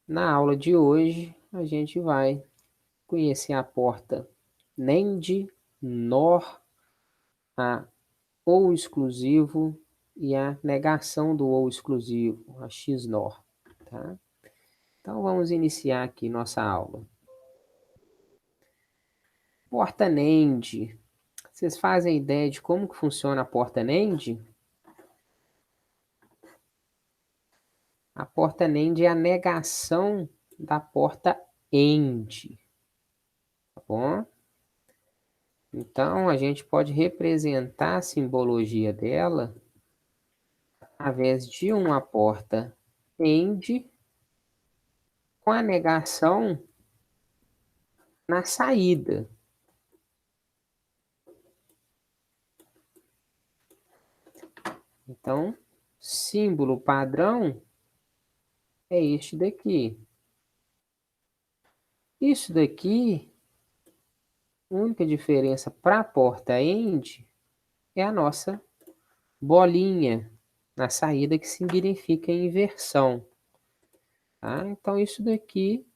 Na aula de hoje, a gente vai conhecer a porta NAND, NOR, a ou exclusivo e a negação do ou exclusivo, a XNOR, tá? Então, vamos iniciar aqui nossa aula. Porta NAND. Vocês fazem ideia de como que funciona a porta NAND? A porta NAND é a negação da porta AND, tá bom? Então, a gente pode representar a simbologia dela através de uma porta AND com a negação na saída. Então, símbolo padrão é este daqui. Isso daqui, a única diferença para a porta AND é a nossa bolinha na saída, que significa inversão. Tá? Então, isso daqui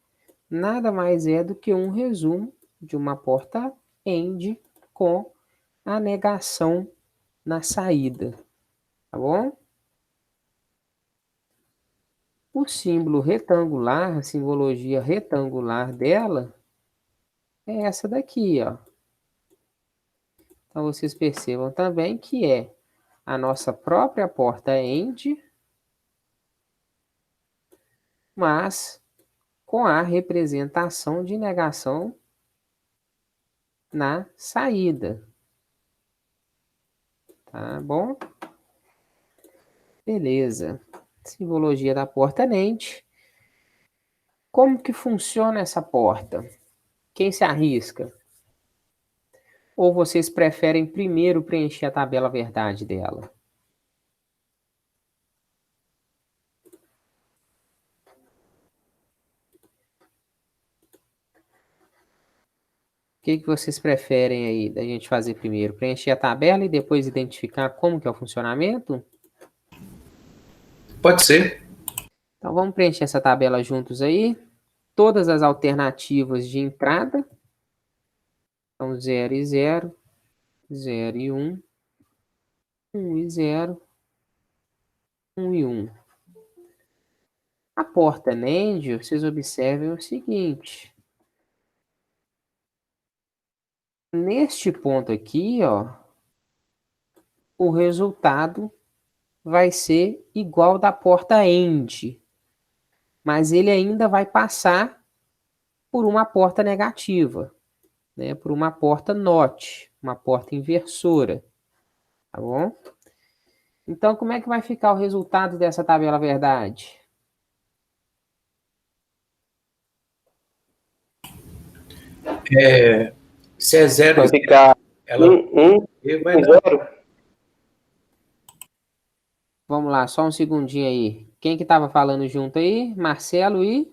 nada mais é do que um resumo de uma porta AND com a negação na saída. Tá bom? O símbolo retangular, a simbologia retangular dela é essa daqui, ó. Então, vocês percebam também que é a nossa própria porta AND, mas com a representação de negação na saída. Tá bom? Beleza. Simbologia da porta NAND. Como que funciona essa porta? Quem se arrisca? Ou vocês preferem primeiro preencher a tabela verdade dela? O que vocês preferem aí da gente fazer primeiro? Preencher a tabela e depois identificar como que é o funcionamento? Pode ser. Então vamos preencher essa tabela juntos aí. Todas as alternativas de entrada. Então 0 e 0, 0 e 1, 1 e 0, 1 e 1. A porta NAND, vocês observem o seguinte. Neste ponto aqui, ó, o resultado vai ser igual da porta AND, mas ele ainda vai passar por uma porta negativa, né? Por uma porta NOT, uma porta inversora, tá bom? Então, como é que vai ficar o resultado dessa tabela verdade? Se é zero, Vai ficar ela 1, 1, vai dar 0. Vamos lá, só um segundinho aí. Quem que estava falando junto aí? Marcelo e...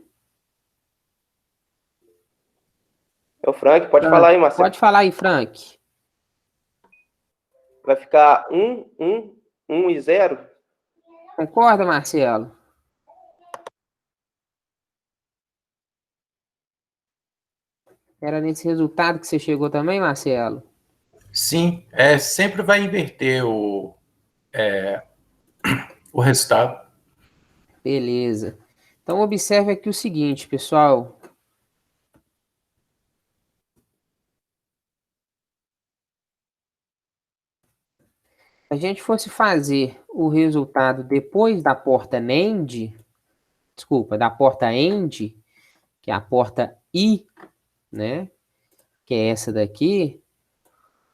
É o Frank, pode falar aí, Marcelo. Pode falar aí, Frank. Vai ficar 1, 1, 1 e 0. Concorda, Marcelo? Era nesse resultado que você chegou também, Marcelo? Sim, sempre vai inverter o resultado. Beleza. Então, observe aqui o seguinte, pessoal. Se a gente fosse fazer o resultado depois da porta NAND, desculpa, da porta AND, que é a porta I, né? Que é essa daqui,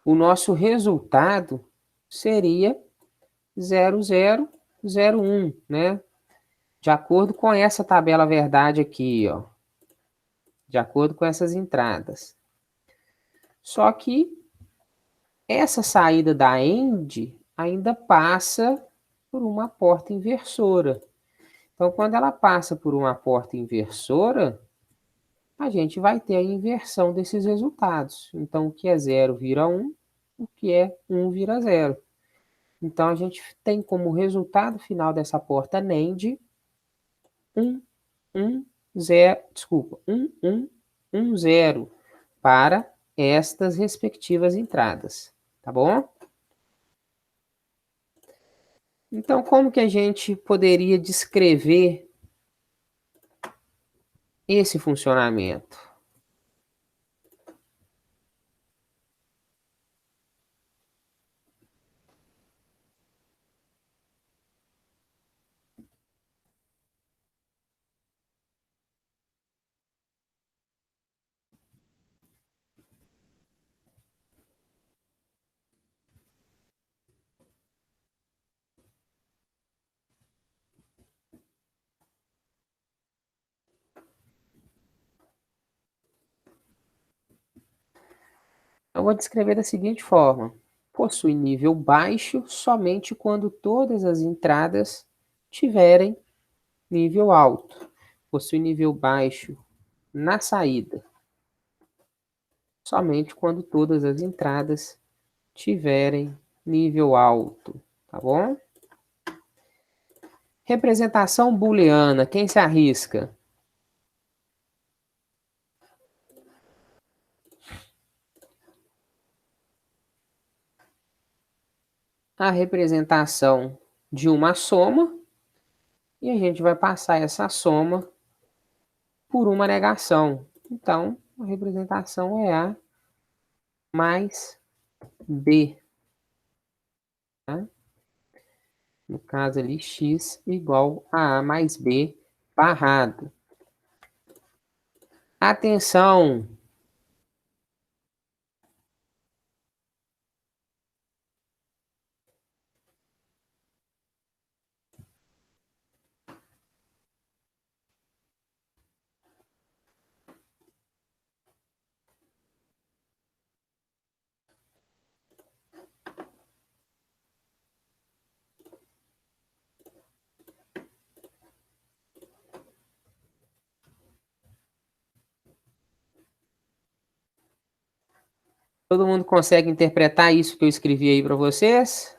o nosso resultado seria 0001, né? De acordo com essa tabela verdade aqui, ó. De acordo com essas entradas. Só que essa saída da AND ainda passa por uma porta inversora. Então, quando ela passa por uma porta inversora, a gente vai ter a inversão desses resultados. Então, o que é 0 vira 1, o que é 1 vira 0. Então, a gente tem como resultado final dessa porta NAND 1, 1, desculpa, 0 para estas respectivas entradas, tá bom? Então, como que a gente poderia descrever esse funcionamento? Eu vou descrever da seguinte forma: possui nível baixo somente quando todas as entradas tiverem nível alto. Possui nível baixo na saída, somente quando todas as entradas tiverem nível alto, tá bom? Representação booleana, quem se arrisca? A representação de uma soma, e a gente vai passar essa soma por uma negação. Então, a representação é A mais B. Tá? No caso ali, x igual a mais B barrado. Atenção! Todo mundo consegue interpretar isso que eu escrevi aí para vocês?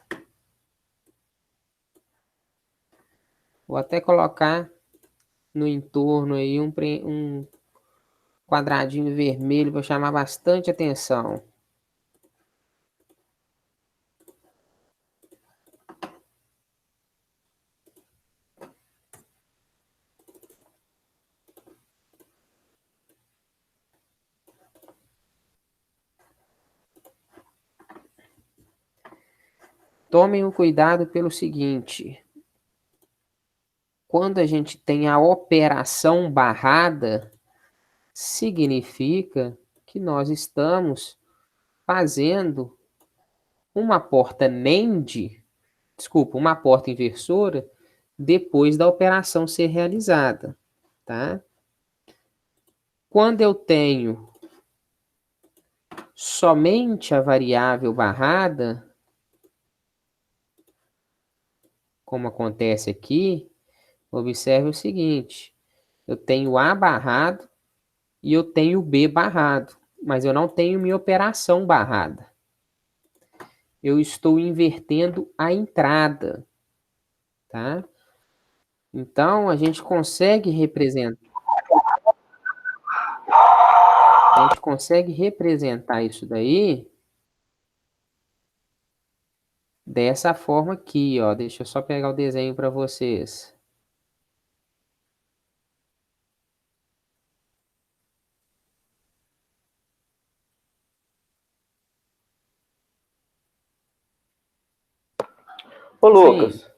Vou até colocar no entorno aí um quadradinho vermelho para chamar bastante atenção. Tomem o cuidado pelo seguinte: quando a gente tem a operação barrada, significa que nós estamos fazendo uma porta NAND, desculpa, uma porta inversora, depois da operação ser realizada, tá? Quando eu tenho somente a variável barrada, como acontece aqui, observe o seguinte: eu tenho A barrado e eu tenho B barrado, mas eu não tenho minha operação barrada. Eu estou invertendo a entrada, tá? Então, a gente consegue representar isso daí dessa forma aqui, ó. Deixa eu só pegar o desenho para vocês. Ô, Lucas,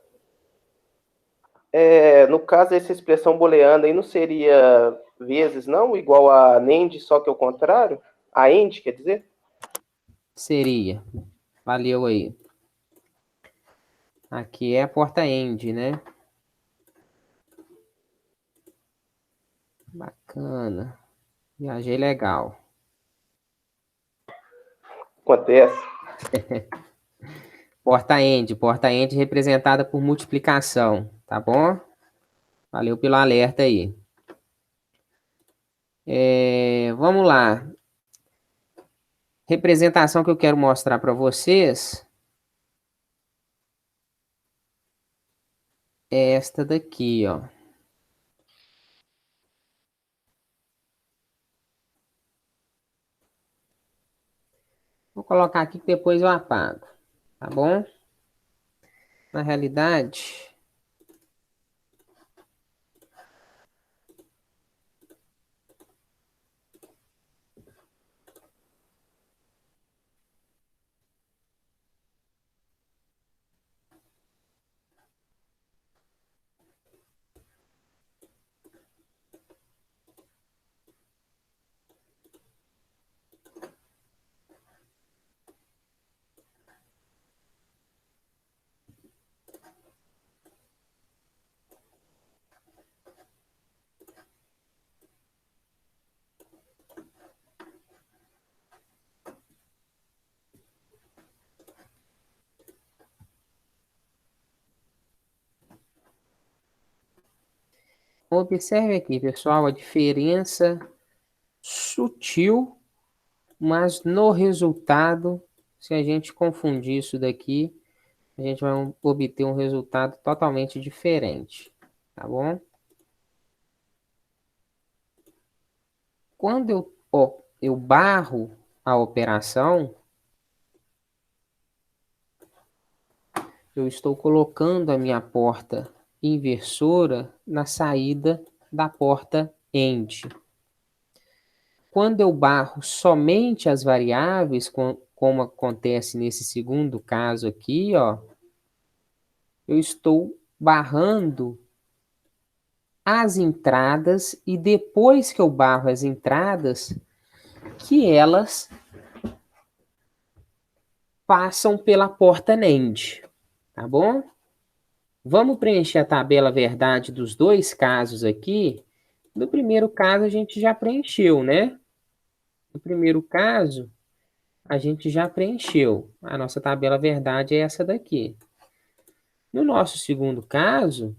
no caso, essa expressão booleana aí não seria vezes, não? Igual a NAND, só que é o contrário? A AND, quer dizer? Seria. Valeu aí. Aqui é a porta END, né? Bacana. Viajei legal. Acontece. Porta END representada por multiplicação, tá bom? Valeu pelo alerta aí. Vamos lá. Representação que eu quero mostrar para vocês é esta daqui, ó. Vou colocar aqui que depois eu apago, tá bom? Na realidade, observe aqui, pessoal, a diferença sutil, mas no resultado, se a gente confundir isso daqui, a gente vai obter um resultado totalmente diferente, tá bom? Quando eu barro a operação, eu estou colocando a minha porta inversora na saída da porta end. Quando eu barro somente as variáveis, como acontece nesse segundo caso aqui, ó, eu estou barrando as entradas e depois que eu barro as entradas, que elas passam pela porta NAND, tá bom? Vamos preencher a tabela verdade dos dois casos aqui. No primeiro caso, a gente já preencheu, né? No primeiro caso, a gente já preencheu. A nossa tabela verdade é essa daqui. No nosso segundo caso,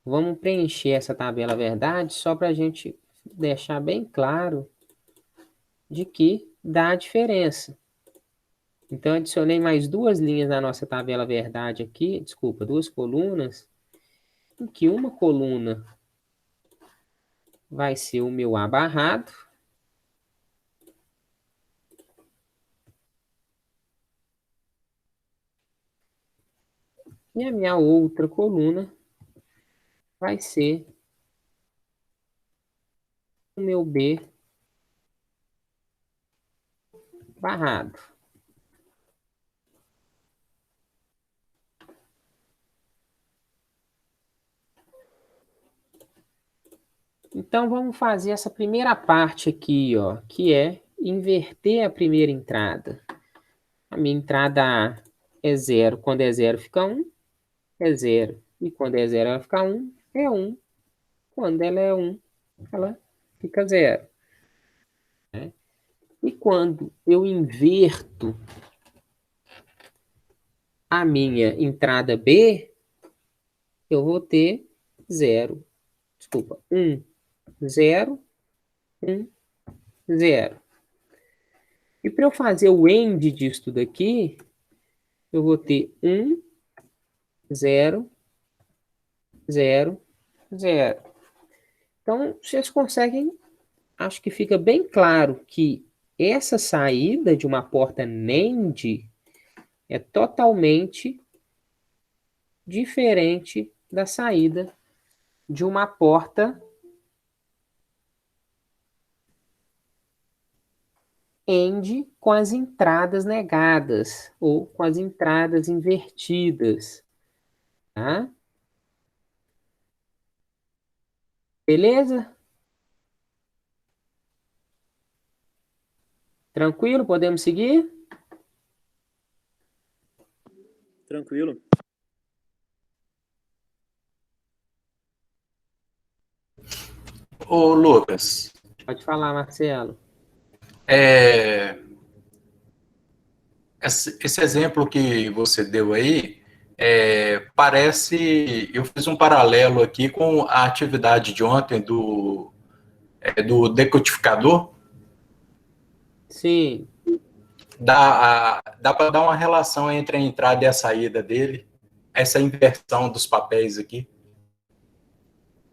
vamos preencher essa tabela verdade só para a gente deixar bem claro de que dá a diferença. Então, adicionei mais duas linhas na nossa tabela verdade aqui, desculpa, duas colunas, em que uma coluna vai ser o meu A barrado, e a minha outra coluna vai ser o meu B barrado. Então, vamos fazer essa primeira parte aqui, ó, que é inverter a primeira entrada. A minha entrada A é 0, quando é 0 fica 1, é 0. E quando é 0 ela fica 1, é 1. Quando ela é 1, ela fica 0. Né? E quando eu inverto a minha entrada B, eu vou ter 0. Desculpa, 1, 0, 1, 0. E para eu fazer o AND disso daqui, eu vou ter 1, 0, 0, 0. Então, vocês conseguem, acho que fica bem claro que essa saída de uma porta NAND é totalmente diferente da saída de uma porta AND com as entradas negadas ou com as entradas invertidas, tá? Beleza? Tranquilo? Podemos seguir? Tranquilo. Ô, Lucas, Pode falar, Marcelo. esse exemplo que você deu aí, parece. Eu fiz um paralelo aqui com a atividade de ontem do decodificador. Sim. Dá para dar uma relação entre a entrada e a saída dele, essa inversão dos papéis aqui.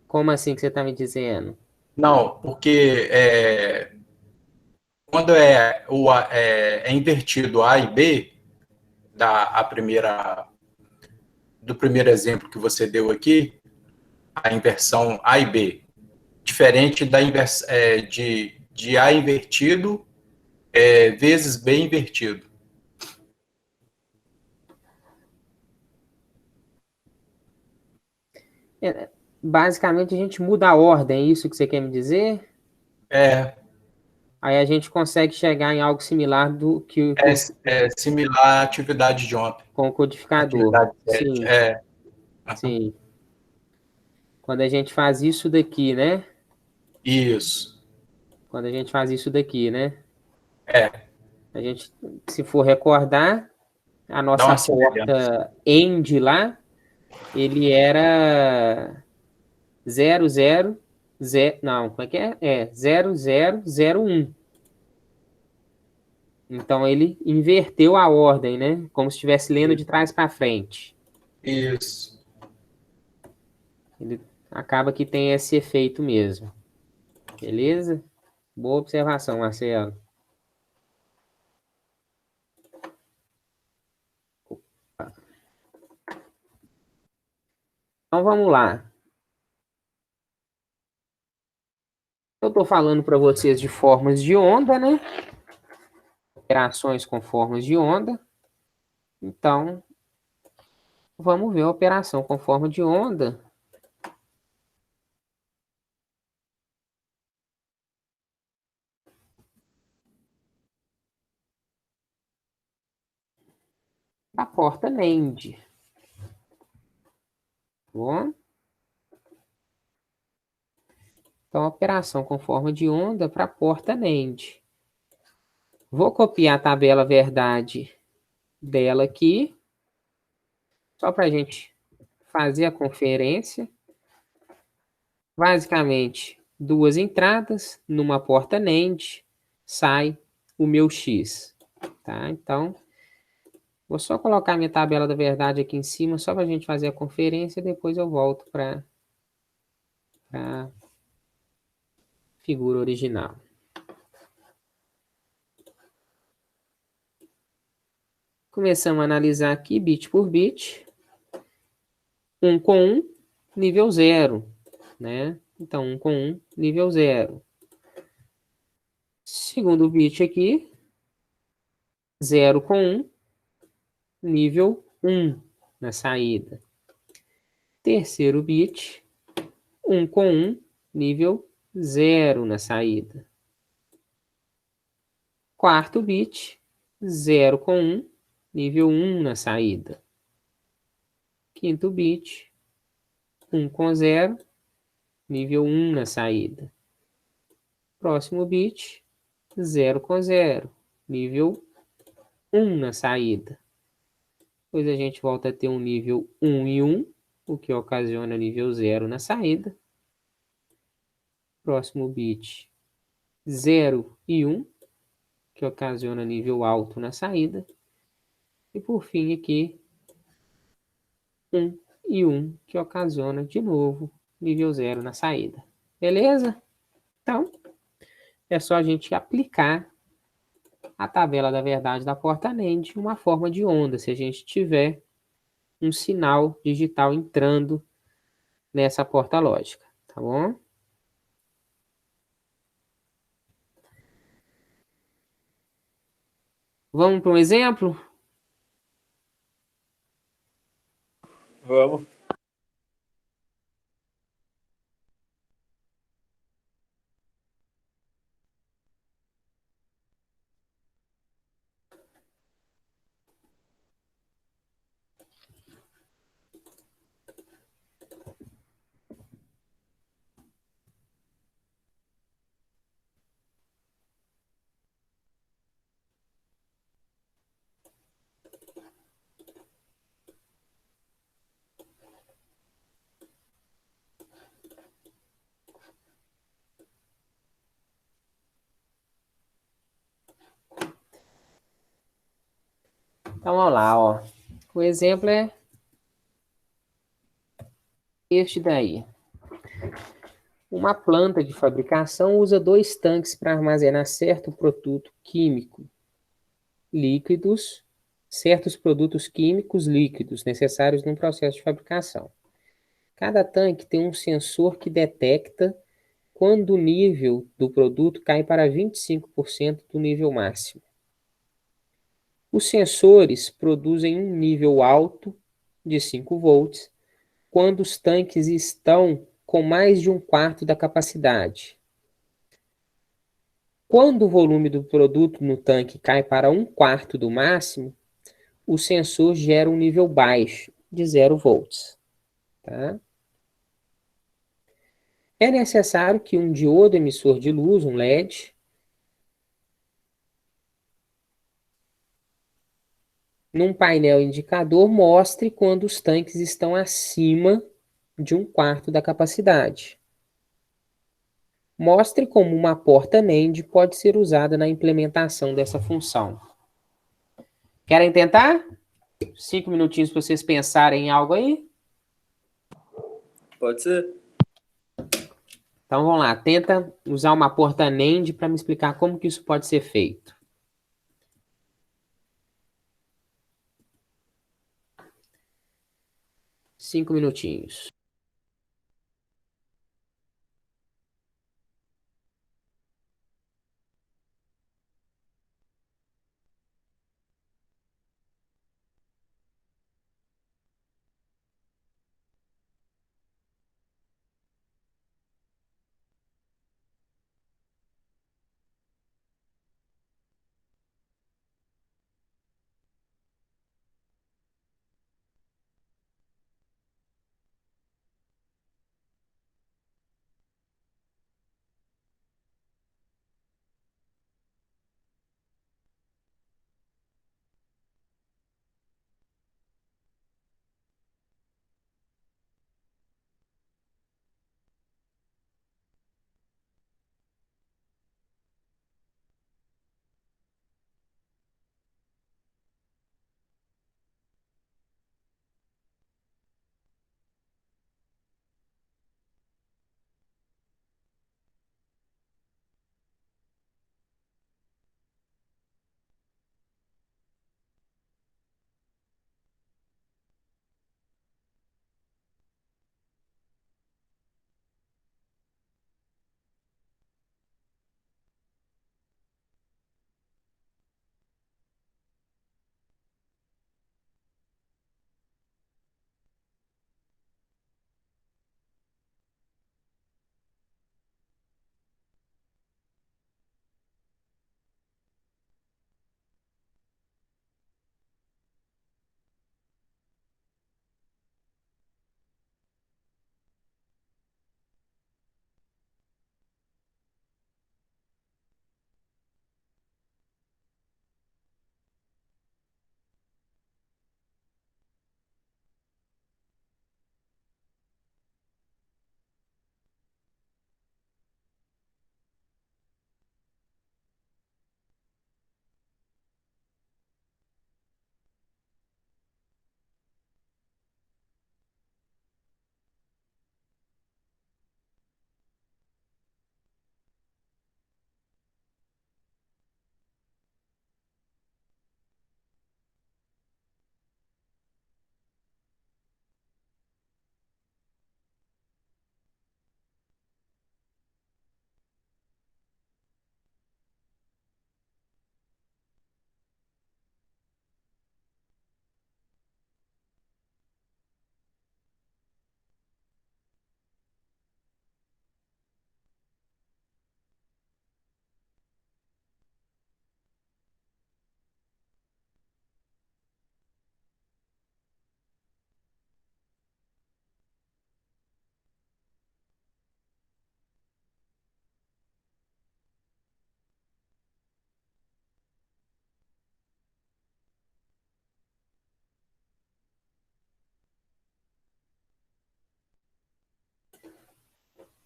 Como assim que você está me dizendo? Não, porque quando é invertido A e B, a primeira, do primeiro exemplo que você deu aqui, a inversão A e B, diferente de A invertido vezes B invertido. Basicamente, a gente muda a ordem, é isso que você quer me dizer? É, Aí a gente consegue chegar em algo similar do que similar à atividade de ontem. com o codificador. Atividade 7. Sim, sim. Quando a gente faz isso daqui, né? Isso. Quando a gente faz isso daqui, né? É, A gente, se for recordar, a dá nossa uma semelhança. porta end lá, ele era 00, não, como é que é? É 0001. Então ele inverteu a ordem, né? Como se estivesse lendo de trás para frente. Isso. Ele acaba que tem esse efeito mesmo. Beleza? Boa observação, Marcelo. Então vamos lá. Eu estou falando para vocês de formas de onda, né? Operações com formas de onda. Então, vamos ver a operação com forma de onda. A porta NAND. Bom? Então, operação com forma de onda para a porta NAND. Vou copiar a tabela verdade dela aqui, só para a gente fazer a conferência. Basicamente, duas entradas, numa porta NAND, sai o meu X. Tá? Então, vou só colocar minha tabela da verdade aqui em cima, só para a gente fazer a conferência, e depois eu volto para a figura original. Começamos a analisar aqui, bit por bit. 1 com 1, nível 0. Né? Então, 1 com 1, nível 0. Segundo bit aqui, 0 com 1, nível 1 na saída. Terceiro bit, 1 com 1, nível 0 na saída. Quarto bit, 0 com 1, nível 1 na saída. Quinto bit, 1 com 0, nível 1 na saída. Próximo bit, 0 com 0, nível 1 na saída. Depois a gente volta a ter um nível 1 e 1, o que ocasiona nível 0 na saída. Próximo bit, 0 e 1, que ocasiona nível alto na saída. E por fim aqui, 1 e 1, que ocasiona de novo nível 0 na saída. Beleza? Então, é só a gente aplicar a tabela da verdade da porta NAND em uma forma de onda, se a gente tiver um sinal digital entrando nessa porta lógica, tá bom? Vamos para um exemplo? Vamos. Então, vamos lá, ó. O exemplo é este daí. Uma planta de fabricação usa dois tanques para armazenar certo produto químico líquidos, certos produtos químicos líquidos necessários no processo de fabricação. Cada tanque tem um sensor que detecta quando o nível do produto cai para 25% do nível máximo. Os sensores produzem um nível alto de 5 volts quando os tanques estão com mais de um quarto da capacidade. Quando o volume do produto no tanque cai para um quarto do máximo, o sensor gera um nível baixo, de 0 volts. Tá? É necessário que um diodo emissor de luz, um LED, num painel indicador, mostre quando os tanques estão acima de um quarto da capacidade. Mostre como uma porta NAND pode ser usada na implementação dessa função. Querem tentar? 5 minutinhos para vocês pensarem em algo aí? Pode ser. Então vamos lá, tenta usar uma porta NAND para me explicar como que isso pode ser feito. Cinco minutinhos.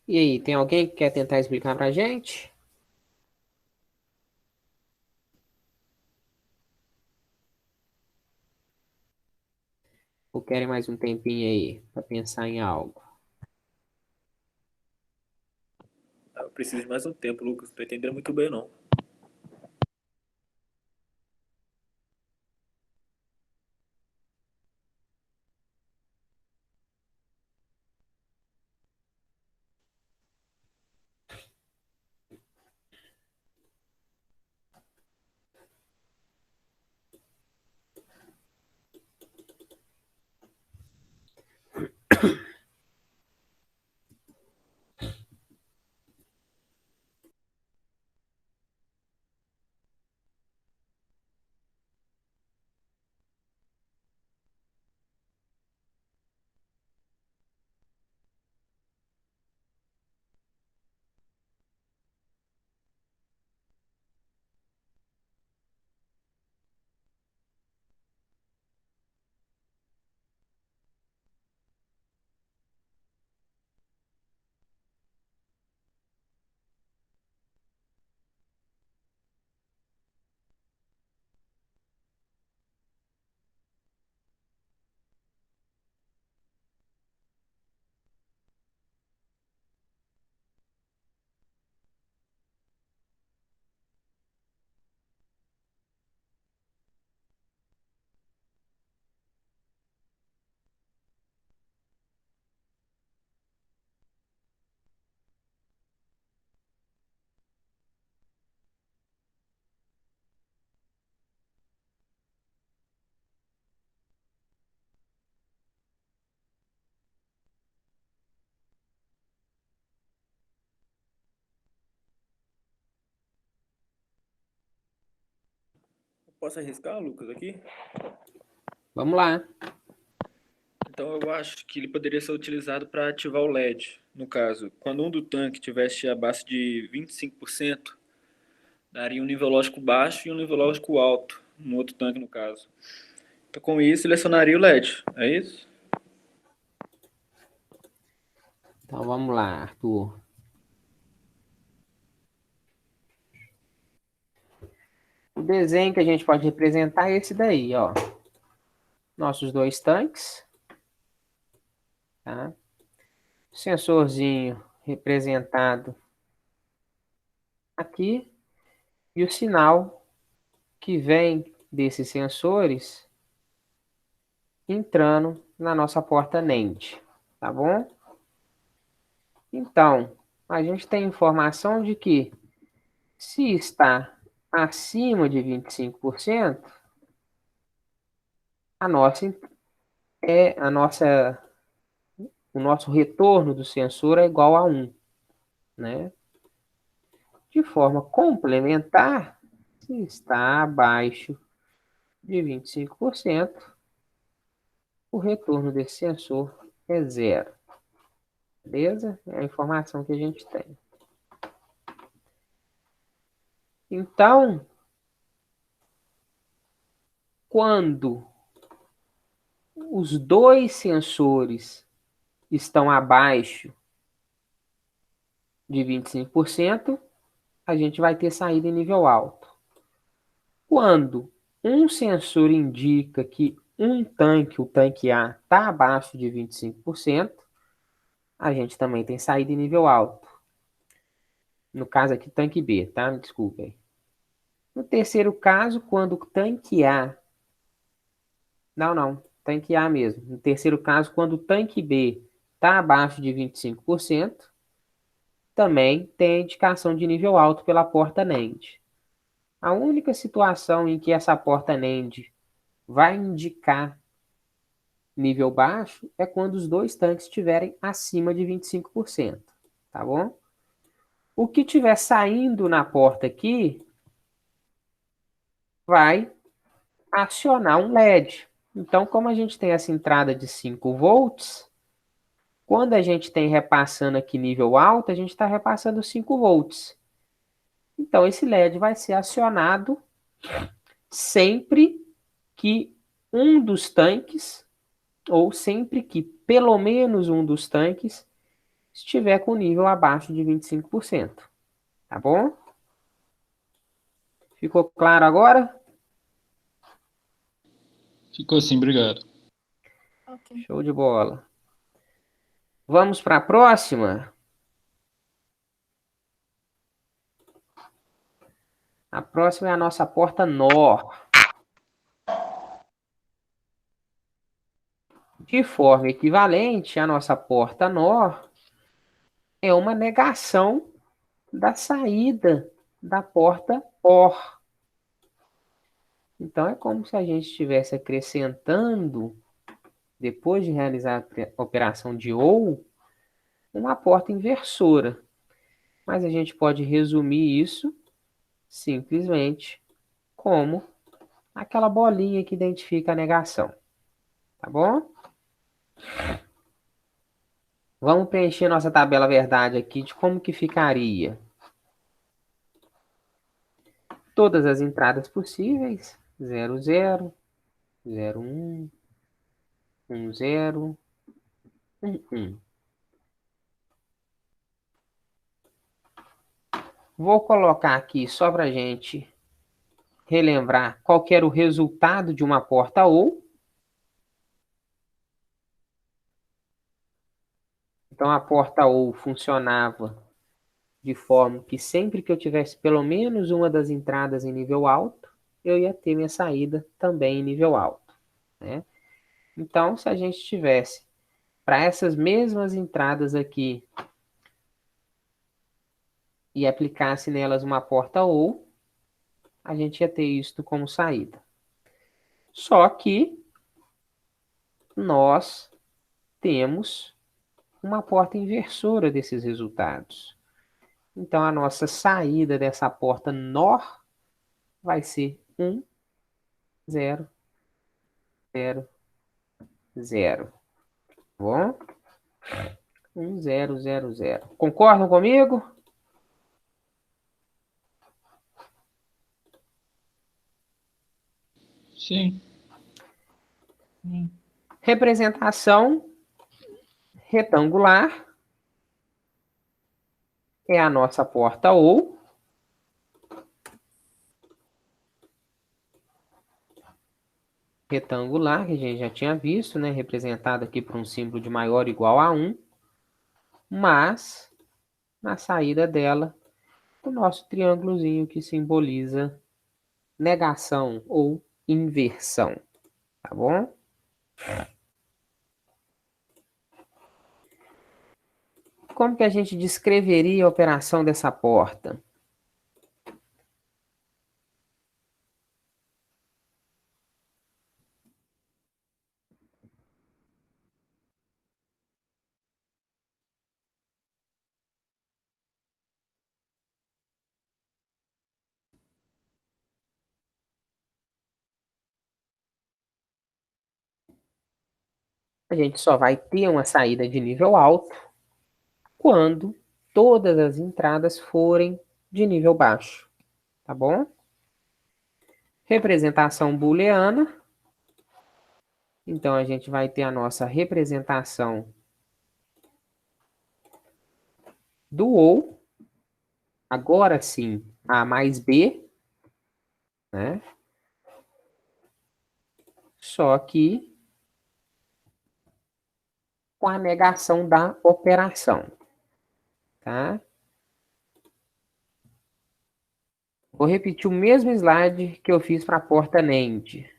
E aí, tem alguém que quer tentar explicar para a gente? Ou querem mais um tempinho aí para pensar em algo? preciso de mais um tempo, Lucas. Não tô entendendo muito bem, não. Posso arriscar, Lucas, aqui? Vamos lá. Então eu acho que ele poderia ser utilizado para ativar o LED. No caso, quando um do tanque tivesse abaixo de 25%, daria um nível lógico baixo e um nível lógico alto, no outro tanque, no caso. Então, com isso, ele acionaria o LED, é isso? Então vamos lá, Arthur. O desenho que a gente pode representar é esse daí, ó. Nossos dois tanques. Tá? Sensorzinho representado aqui. E o sinal que vem desses sensores entrando na nossa porta NAND. Tá bom? Então, a gente tem informação de que se está acima de 25%, a nossa o nosso retorno do sensor é igual a 1, né? De forma complementar, se está abaixo de 25%, o retorno desse sensor é zero. Beleza? É a informação que a gente tem. Então, quando os dois sensores estão abaixo de 25%, a gente vai ter saída em nível alto. Quando um sensor indica que um tanque, o tanque A, está abaixo de 25%, a gente também tem saída em nível alto. No caso aqui, tanque B, tá? Me desculpem. No terceiro caso, quando o tanque A... Não, tanque A mesmo. No terceiro caso, quando o tanque B está abaixo de 25%, também tem a indicação de nível alto pela porta NAND. A única situação em que essa porta NAND vai indicar nível baixo é quando os dois tanques estiverem acima de 25%, tá bom? O que estiver saindo na porta aqui vai acionar um LED. Então, como a gente tem essa entrada de 5 volts, quando a gente tem repassando aqui nível alto, a gente está repassando 5 volts. Então, esse LED vai ser acionado sempre que um dos tanques, ou sempre que pelo menos um dos tanques, estiver com nível abaixo de 25%. Tá bom? Ficou claro agora? Ficou assim, obrigado. Ok. Show de bola. Vamos para a próxima? A próxima é a nossa porta NOR. De forma equivalente, a nossa porta NOR é uma negação da saída da porta OR. Então, é como se a gente estivesse acrescentando, depois de realizar a operação de OU, uma porta inversora. Mas a gente pode resumir isso simplesmente como aquela bolinha que identifica a negação. Tá bom? Vamos preencher nossa tabela verdade aqui de como que ficaria. Todas as entradas possíveis, 0, 0, 0, 1, 1, 0, 1, 1. Vou colocar aqui só para a gente relembrar qual que era o resultado de uma porta OU. Então, a porta OU funcionava de forma que sempre que eu tivesse pelo menos uma das entradas em nível alto, eu ia ter minha saída também em nível alto, né? Então, se a gente tivesse para essas mesmas entradas aqui e aplicasse nelas uma porta OU, a gente ia ter isto como saída. Só que nós temos uma porta inversora desses resultados. Então, a nossa saída dessa porta NOR vai ser 1, 0, 0, 0. Bom? 1, 0, 0, 0. Concordam comigo? Sim. Representação retangular é a nossa porta OU. Retangular, que a gente já tinha visto, né? Representado aqui por um símbolo de maior ou igual a 1. Mas, na saída dela, o nosso triângulozinho que simboliza negação ou inversão. Tá bom? Como que a gente descreveria a operação dessa porta? A gente só vai ter uma saída de nível alto quando todas as entradas forem de nível baixo. Tá bom? Representação booleana. Então, a gente vai ter a nossa representação do OU. Agora sim, A mais B, né? Só que com a negação da operação, tá? Vou repetir o mesmo slide que eu fiz para a porta NAND.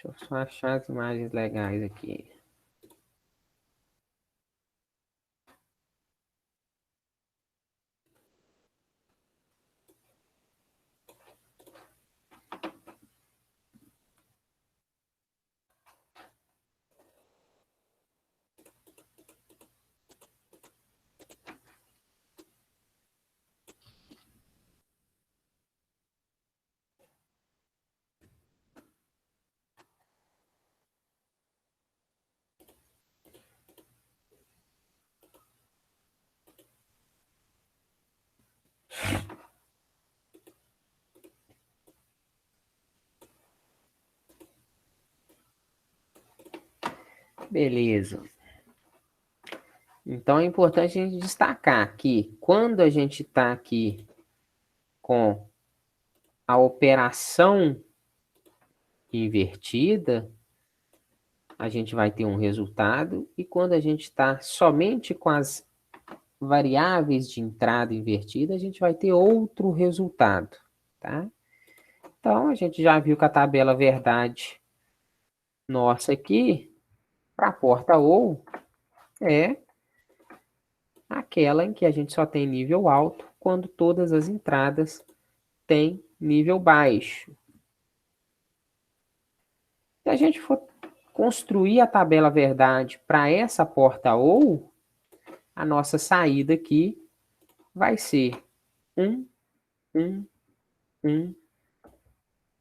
Deixa eu só achar as imagens legais aqui. Beleza. Então, é importante a gente destacar que quando a gente está aqui com a operação invertida, a gente vai ter um resultado, e quando a gente está somente com as variáveis de entrada invertida, a gente vai ter outro resultado, tá? Então, a gente já viu que a tabela verdade nossa aqui, para a porta ou, é aquela em que a gente só tem nível alto quando todas as entradas têm nível baixo. Se a gente for construir a tabela verdade para essa porta ou, a nossa saída aqui vai ser 1, 1, 1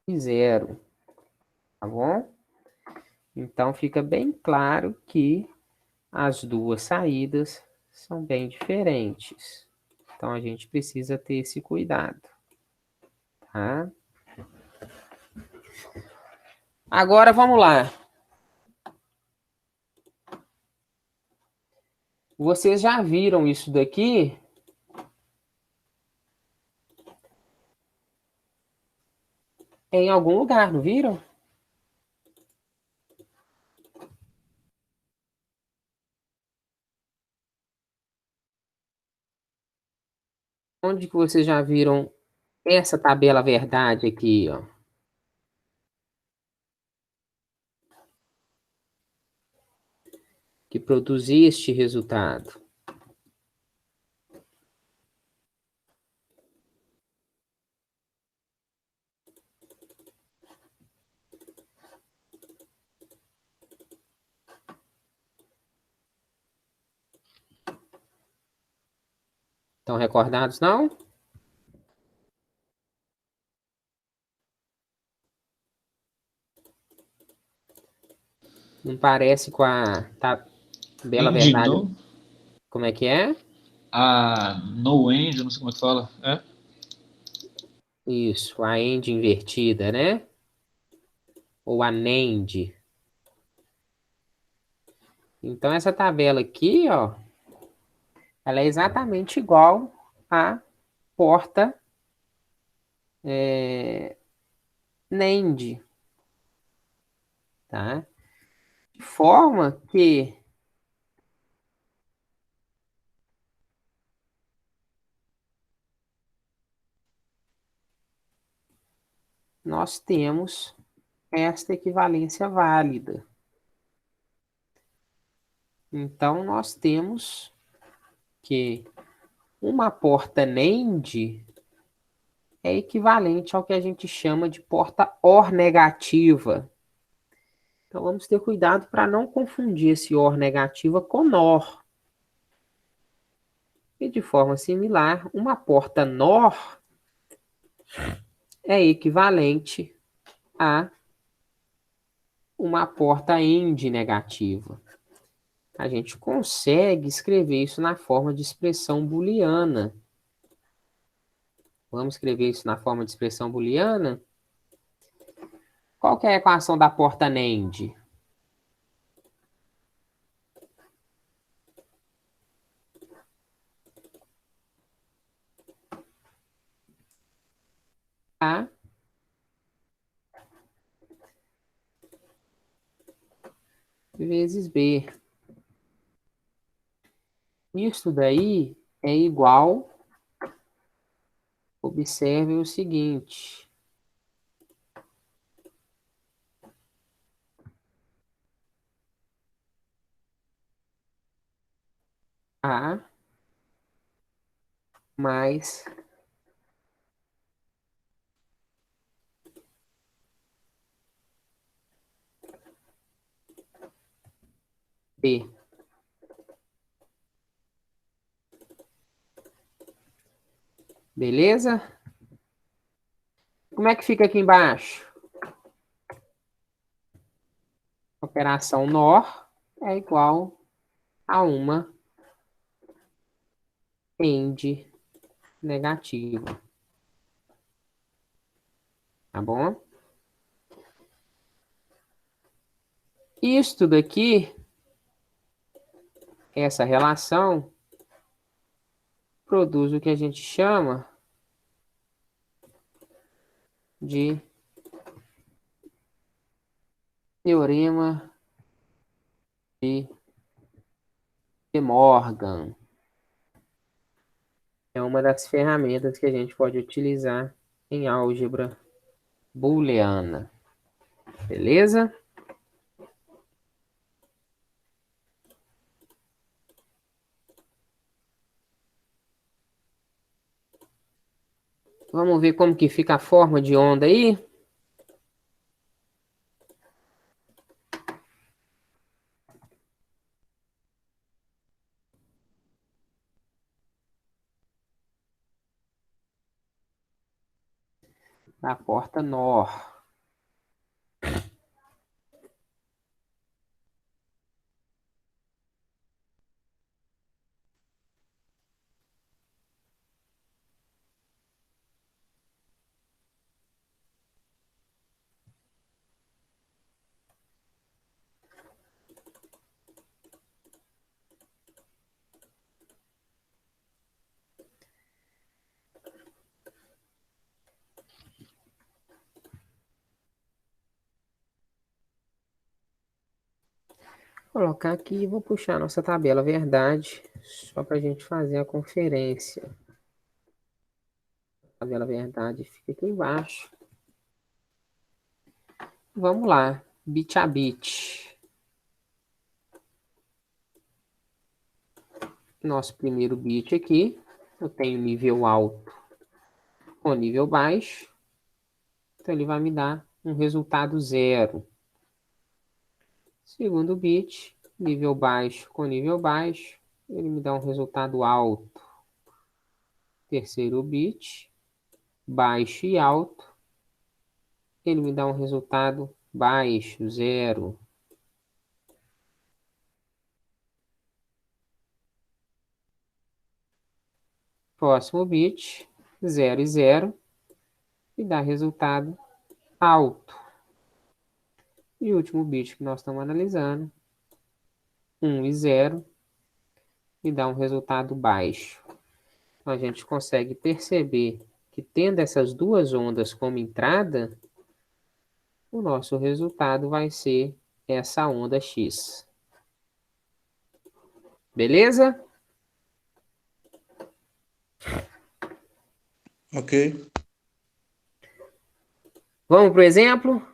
e 0, tá bom? Então fica bem claro que as duas saídas são bem diferentes. Então a gente precisa ter esse cuidado, tá? Agora vamos lá. Vocês já viram isso daqui? Em algum lugar, não viram? Onde que vocês já viram essa tabela verdade aqui, ó? Que produz este resultado? Estão recordados, não? Não parece com a tabela End verdade? no. Como é que é? No end, eu não sei como é que fala. É? Isso, a end invertida, né? Ou a NAND. Então, essa tabela aqui, ó, ela é exatamente igual à porta NAND, tá? De forma que nós temos esta equivalência válida. Então, nós temos que uma porta NAND é equivalente ao que a gente chama de porta OR negativa. Então, vamos ter cuidado para não confundir esse OR negativa com NOR. E, de forma similar, uma porta NOR é equivalente a uma porta AND negativa. A gente consegue escrever isso na forma de expressão booleana. Vamos escrever isso na forma de expressão booleana? Qual que é a equação da porta NAND? A vezes B. Isso daí é igual, observe o seguinte, A mais B. Beleza? Como é que fica aqui embaixo? Operação NOR é igual a uma AND negativa. Tá bom? Isto daqui essa relação produz o que a gente chama de teorema de Morgan. É uma das ferramentas que a gente pode utilizar em álgebra booleana. Beleza? Vamos ver como que fica a forma de onda aí? Da porta NOR. Vou colocar aqui e vou puxar a nossa tabela verdade, só para a gente fazer a conferência. A tabela verdade fica aqui embaixo. Vamos lá, bit a bit. Nosso primeiro bit aqui, eu tenho nível alto com nível baixo, então ele vai me dar um resultado 0. Segundo bit, nível baixo com nível baixo, ele me dá um resultado alto. Terceiro bit, baixo e alto, ele me dá um resultado baixo, 0. Próximo bit, 0 e 0, e dá resultado alto. E o último bit que nós estamos analisando, 1 e 0, e dá um resultado baixo. Então, a gente consegue perceber que, tendo essas duas ondas como entrada, o nosso resultado vai ser essa onda X. Beleza? Ok. Vamos para o exemplo?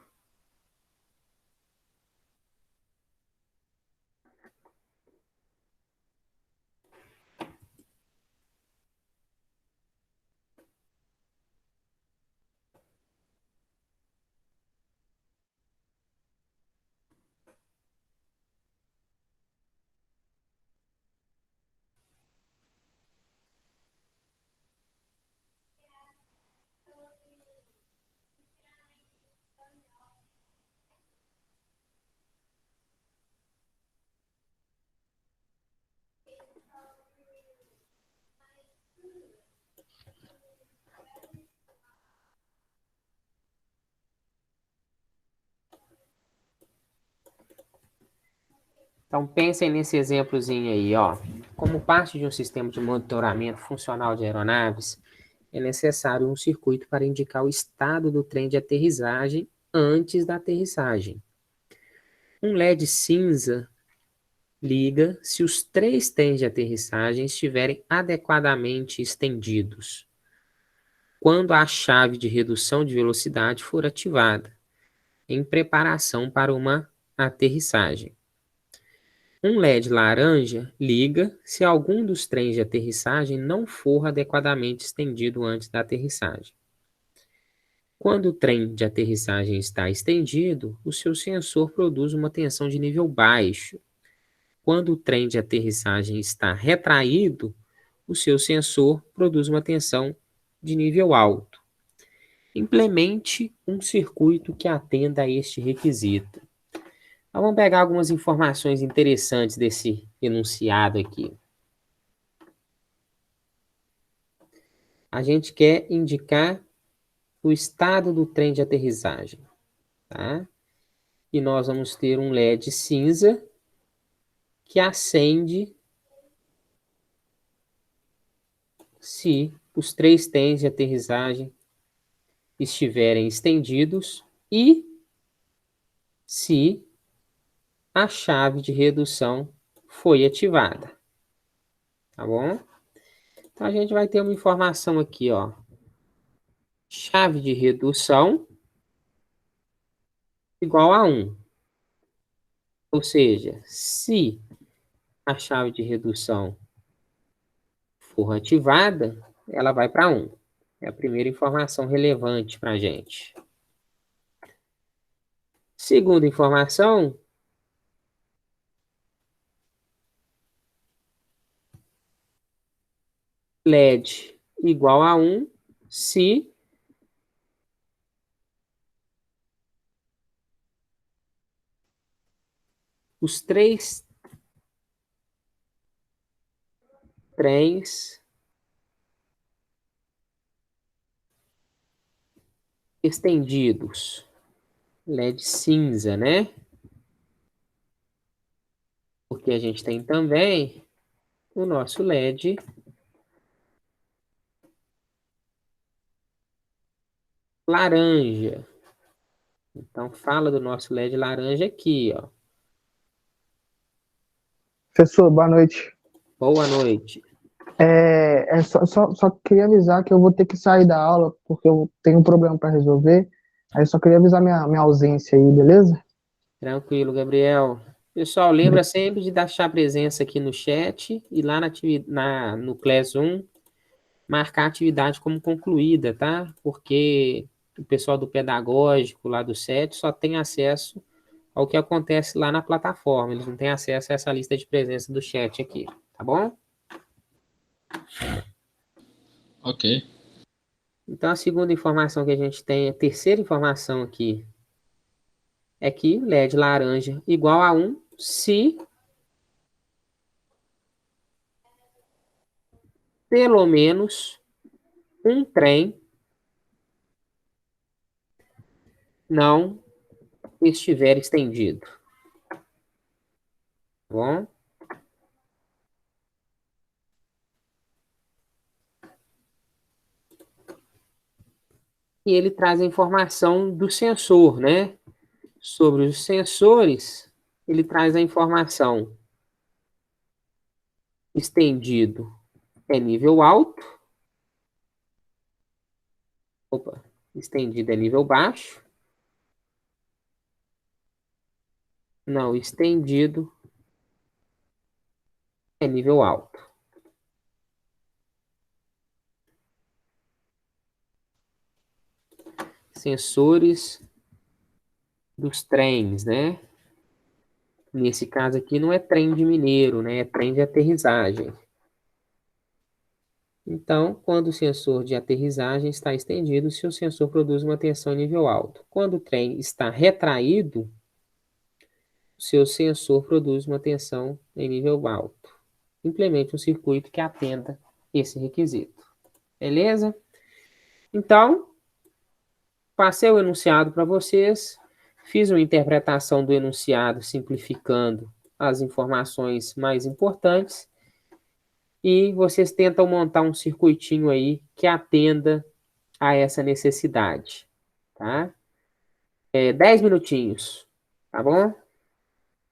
Então, pensem nesse exemplozinho aí, ó. Como parte de um sistema de monitoramento funcional de aeronaves, é necessário um circuito para indicar o estado do trem de aterrissagem antes da aterrissagem. Um LED cinza liga se os 3 trens de aterrissagem estiverem adequadamente estendidos, quando a chave de redução de velocidade for ativada, em preparação para uma aterrissagem. Um LED laranja liga se algum dos trens de aterrissagem não for adequadamente estendido antes da aterrissagem. Quando o trem de aterrissagem está estendido, o seu sensor produz uma tensão de nível baixo. Quando o trem de aterrissagem está retraído, o seu sensor produz uma tensão de nível alto. Implemente um circuito que atenda a este requisito. Então, vamos pegar algumas informações interessantes desse enunciado aqui. A gente quer indicar o estado do trem de aterrissagem, tá? E nós vamos ter um LED cinza que acende se os 3 tens de aterrissagem estiverem estendidos e se a chave de redução foi ativada, tá bom? Então, a gente vai ter uma informação aqui, ó. Chave de redução igual a 1. Ou seja, se a chave de redução for ativada, ela vai para 1. É a primeira informação relevante para a gente. Segunda informação, LED igual a 1 se os 3 trens estendidos. LED cinza, né? Porque a gente tem também o nosso LED laranja. Então, fala do nosso LED laranja aqui, ó. Professor, boa noite. Boa noite. Só queria avisar que eu vou ter que sair da aula, porque eu tenho um problema para resolver. Aí só queria avisar minha ausência aí, beleza? Tranquilo, Gabriel. Pessoal, lembra sempre de deixar presença aqui no chat e lá no Classroom marcar a atividade como concluída, tá? Porque o pessoal do pedagógico lá do SET só tem acesso ao que acontece lá na plataforma. Eles não têm acesso a essa lista de presença do chat aqui, tá bom? Ok. Então, a segunda informação que a gente tem, a terceira informação aqui, é que LED laranja igual a 1 se pelo menos um trem não estiver estendido. Tá bom? E ele traz a informação do sensor, né? Sobre os sensores, ele traz a informação estendido é nível alto. Opa, estendido é nível baixo. Não, estendido é nível alto. Sensores dos trens, né? Nesse caso aqui não é trem de mineiro, né? É trem de aterrissagem. Então, quando o sensor de aterrissagem está estendido, seu sensor produz uma tensão em nível alto. Quando o trem está retraído, seu sensor produz uma tensão em nível alto. Implemente um circuito que atenda esse requisito. Beleza? Então, passei o enunciado para vocês, fiz uma interpretação do enunciado simplificando as informações mais importantes e vocês tentam montar um circuitinho aí que atenda a essa necessidade, tá? 10 minutinhos, tá bom?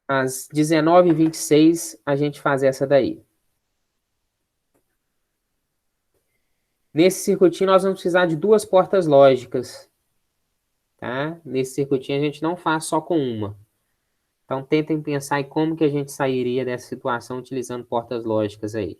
Às 19h26 a gente faz essa daí. Nesse circuitinho nós vamos precisar de 2 portas lógicas, tá? Nesse circuitinho a gente não faz só com uma. Então tentem pensar em como que a gente sairia dessa situação utilizando portas lógicas aí.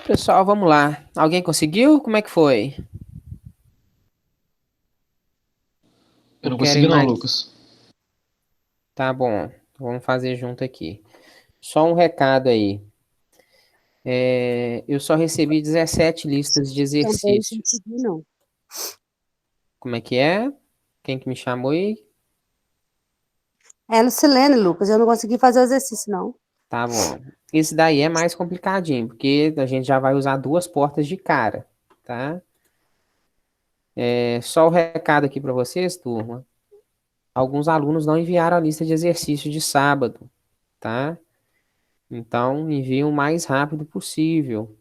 Pessoal, vamos lá. Alguém conseguiu? Como é que foi? Eu Ou não querem consegui não, mais? Lucas. Tá bom. Vamos fazer junto aqui. Só um recado aí. Eu só recebi 17 listas de Também não exercícios. consegui, não. Como é que é? Quem que me chamou aí? É Lucilene, Lucas, eu não consegui fazer o exercício, não. Tá bom. Esse daí é mais complicadinho, porque a gente já vai usar duas portas de cara, tá? Só o recado aqui para vocês, turma. Alguns alunos não enviaram a lista de exercícios de sábado, tá? Então, enviem o mais rápido possível.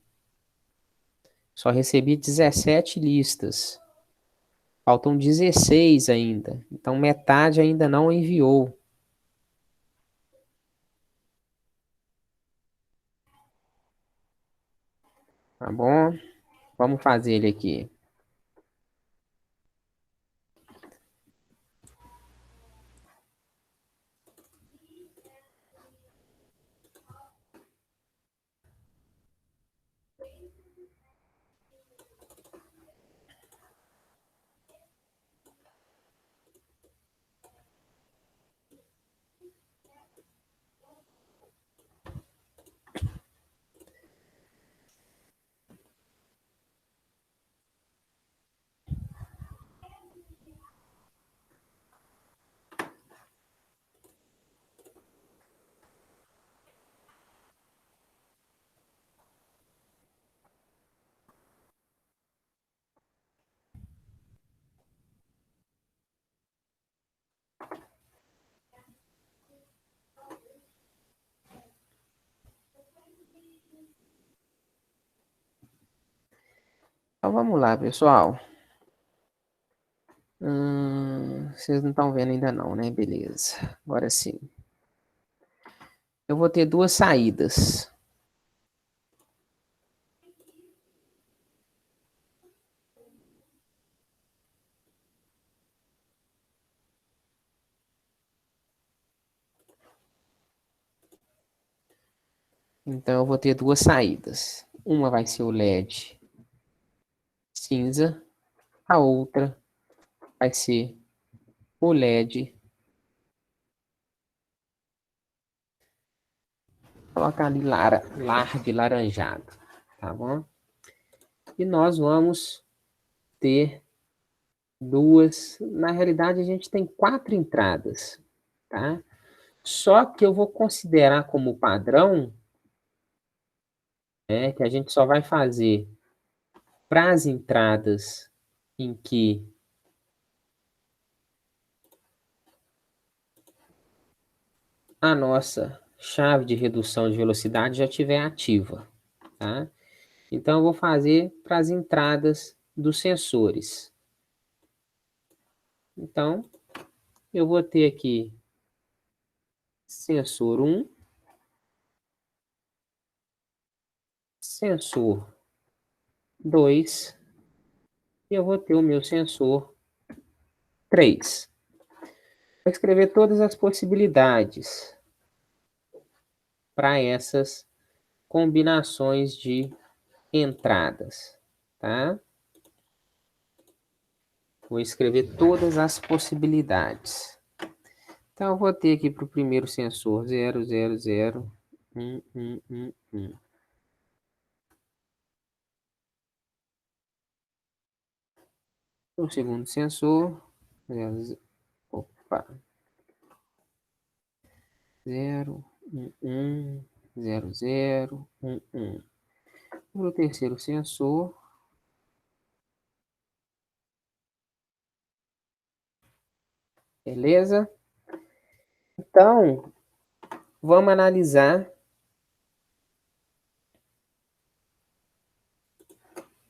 Só recebi 17 listas. Faltam 16 ainda. Então, metade ainda não enviou. Tá bom? Vamos fazer ele aqui. Então, vamos lá, pessoal. Vocês não estão vendo ainda não, né? Beleza. Agora sim. Eu vou ter duas saídas. Então, eu vou ter duas saídas. Uma vai ser o LED cinza, a outra vai ser o LED. Colocar ali large laranjado, tá bom? E nós vamos ter duas. Na realidade, a gente tem 4 entradas, tá? Só que eu vou considerar como padrão, que a gente só vai fazer para as entradas em que a nossa chave de redução de velocidade já estiver ativa, tá? Então, eu vou fazer para as entradas dos sensores. Então, eu vou ter aqui sensor 1, sensor 2, e eu vou ter o meu sensor 3. Vou escrever todas as possibilidades para essas combinações de entradas, tá? Vou escrever todas as possibilidades. Então, eu vou ter aqui para o primeiro sensor 0, 0, 0, 1, 1, 1, 1. O segundo sensor, 0, opa, 0, 1, 1, 0, 0, 1, 1. Para o terceiro sensor, beleza? Então, vamos analisar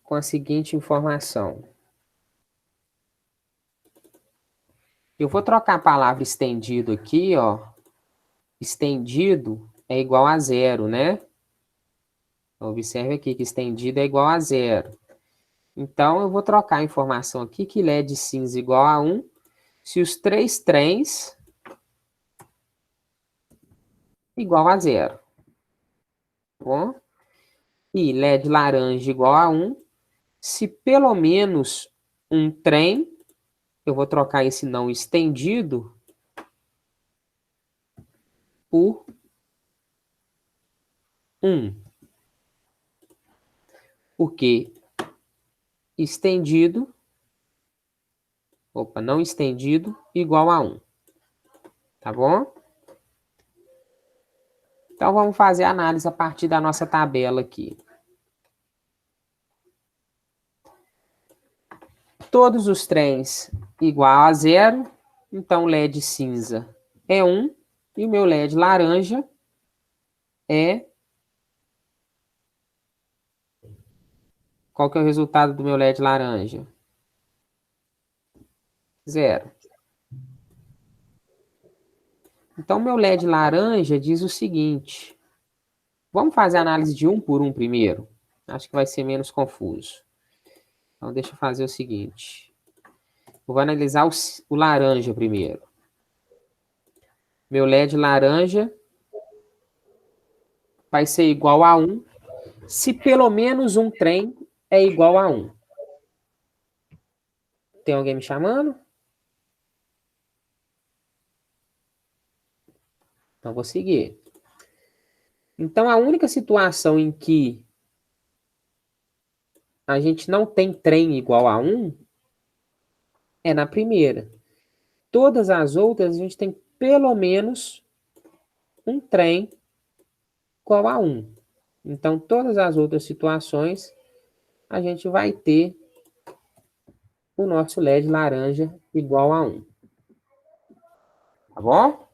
com a seguinte informação. Eu vou trocar a palavra estendido aqui, ó. Estendido é igual a 0, né? Observe aqui que estendido é igual a 0. Então, eu vou trocar a informação aqui que LED cinza igual a 1 se os 3 trens igual a 0. Tá bom? e LED laranja igual a 1, se pelo menos um trem, eu vou trocar esse não estendido por 1. Porque estendido, não estendido, igual a 1. Tá bom? Então, vamos fazer a análise a partir da nossa tabela aqui. Todos os trens igual a 0, então LED cinza é 1, e o meu LED laranja é... Qual que é o resultado do meu LED laranja? 0. Então, meu LED laranja diz o seguinte. Vamos fazer a análise de um por um primeiro? Acho que vai ser menos confuso. Então, deixa eu fazer o seguinte. Eu vou analisar o laranja primeiro. Meu LED laranja vai ser igual a 1 se pelo menos um trem é igual a 1. Tem alguém me chamando? Então, vou seguir. Então, a única situação em que a gente não tem trem igual a 1 é na primeira. Todas as outras, a gente tem pelo menos um trem igual a 1. Então, todas as outras situações, a gente vai ter o nosso LED laranja igual a 1. Tá bom?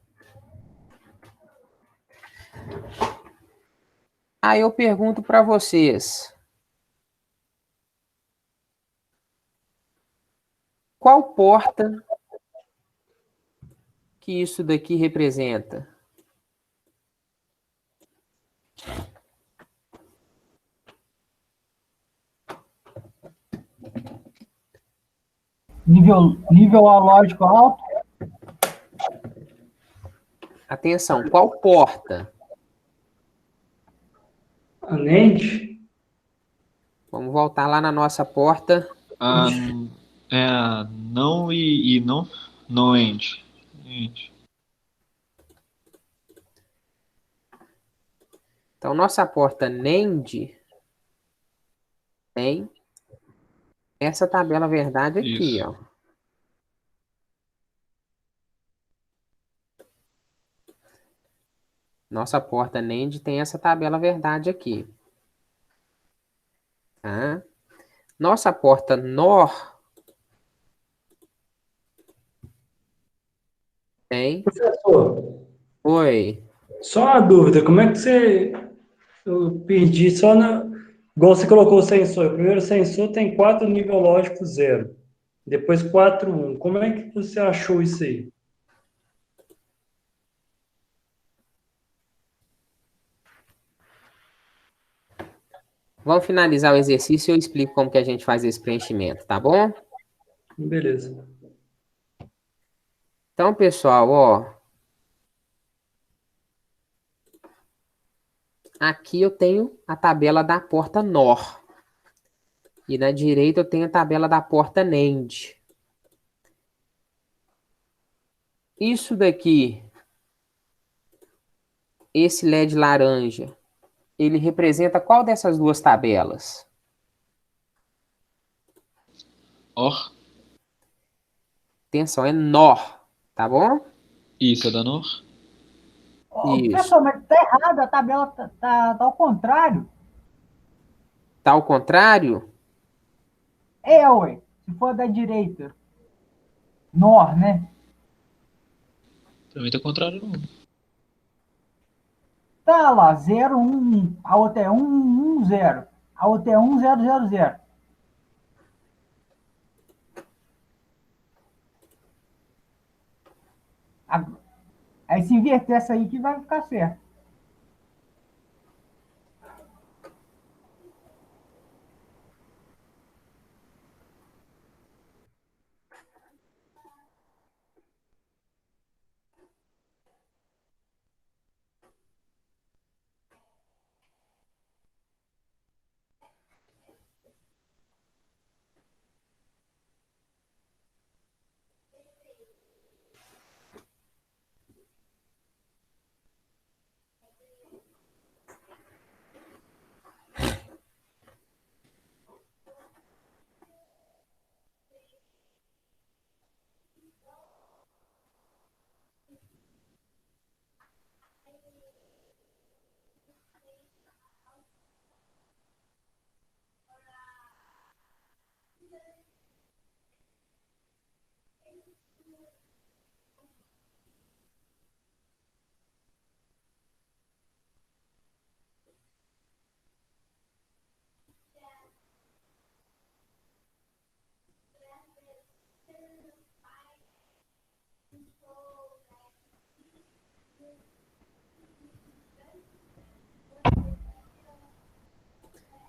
Aí eu pergunto para vocês. Qual porta que isso daqui representa? Nível alógico alto? Atenção, qual porta? A NAND? Vamos voltar lá na nossa porta. Ah, não e não. No end. End. Então, nossa porta NAND tem essa tabela verdade aqui, Isso. ó. Nossa porta NAND tem essa tabela verdade aqui. Tá? Nossa porta NOR tem. Professor, Oi. só uma dúvida, como é que você... Eu perdi só na... Igual você colocou o sensor. O primeiro sensor tem 4 nível lógico 0. Depois 4, 1. Como é que você achou isso aí? Vamos finalizar o exercício e eu explico como que a gente faz esse preenchimento, tá bom? Beleza. Então, pessoal, ó. Aqui eu tenho a tabela da porta NOR. E na direita eu tenho a tabela da porta NAND. Isso daqui, esse LED laranja, ele representa qual dessas duas tabelas? Or. Atenção, é NOR, tá bom? Isso é da Nor? Isso. Professor, mas tá errado, a tabela tá ao contrário. Tá ao contrário? É, ué, se for da direita. NOR, né? Também tá contrário, não. Tá lá, 0, 1, a outra é 1, 1, 0. A outra é 1, 0, 0, 0. Aí se inverter essa aí que vai ficar certo.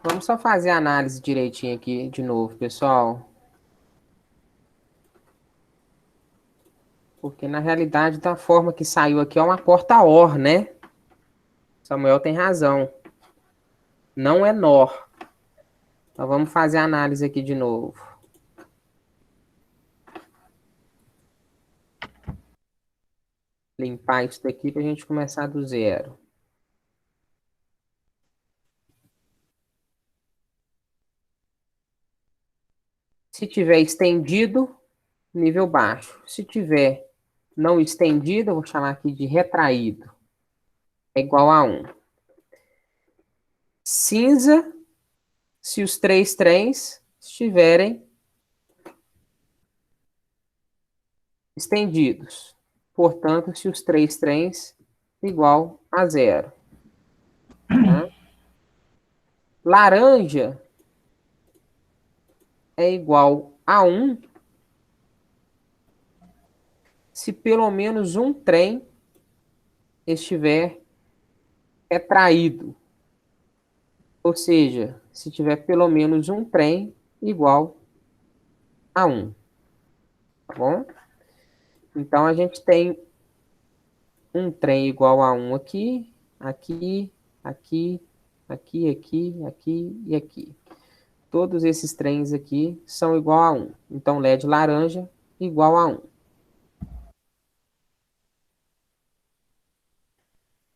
Vamos só fazer a análise direitinho aqui de novo, pessoal. Porque na realidade, da forma que saiu aqui, é uma porta OR, né? Samuel tem razão. Não é NOR. Então vamos fazer a análise aqui de novo. Limpar isso daqui para a gente começar do zero. Se tiver estendido, nível baixo. Se tiver não estendido, eu vou chamar aqui de retraído. É igual a 1. Cinza, se os três trens estiverem estendidos. Portanto, se os três trens igual a 0. Tá? Laranja é igual a 1 se pelo menos um trem estiver retraído. Ou seja, se tiver pelo menos um trem igual a 1. Tá bom? Então, a gente tem um trem igual a 1 aqui, aqui, aqui, aqui, aqui, aqui e aqui. Todos esses trens aqui são igual a 1. Então, LED laranja igual a 1.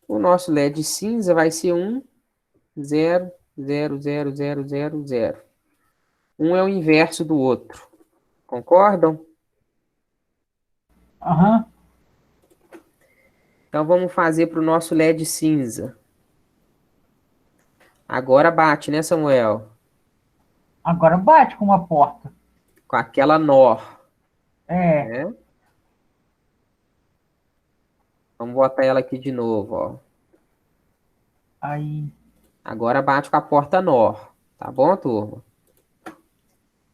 O nosso LED cinza vai ser 1, 0, 0, 0, 0, 0, 0. Um é o inverso do outro. Concordam? Aham. Então, vamos fazer para o nosso LED cinza. Agora bate, né, Samuel? Agora bate com uma porta. Com aquela NOR. É. Né? Vamos botar ela aqui de novo, ó. Aí. Agora bate com a porta NOR. Tá bom, turma?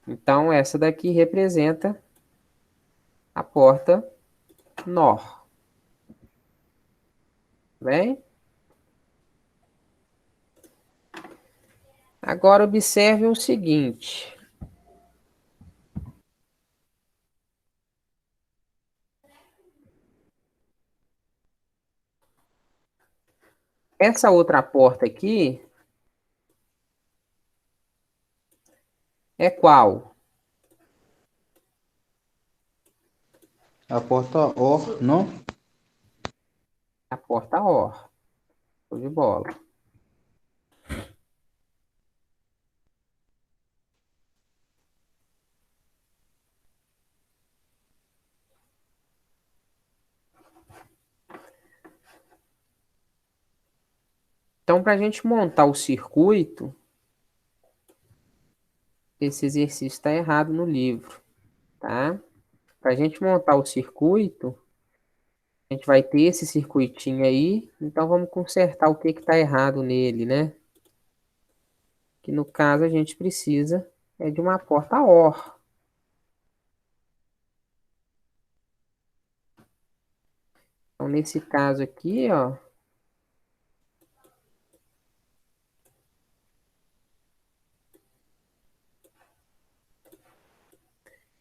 Então, essa daqui representa a porta NOR. Bem? Agora, observe o seguinte. Essa outra porta aqui é qual? A porta OR, não? A porta OR. Show de bola. Então, para a gente montar o circuito, esse exercício está errado no livro, tá? Para a gente montar o circuito, a gente vai ter esse circuitinho aí, então vamos consertar o que está errado nele, né? Que no caso a gente precisa de uma porta OR. Então, nesse caso aqui, ó,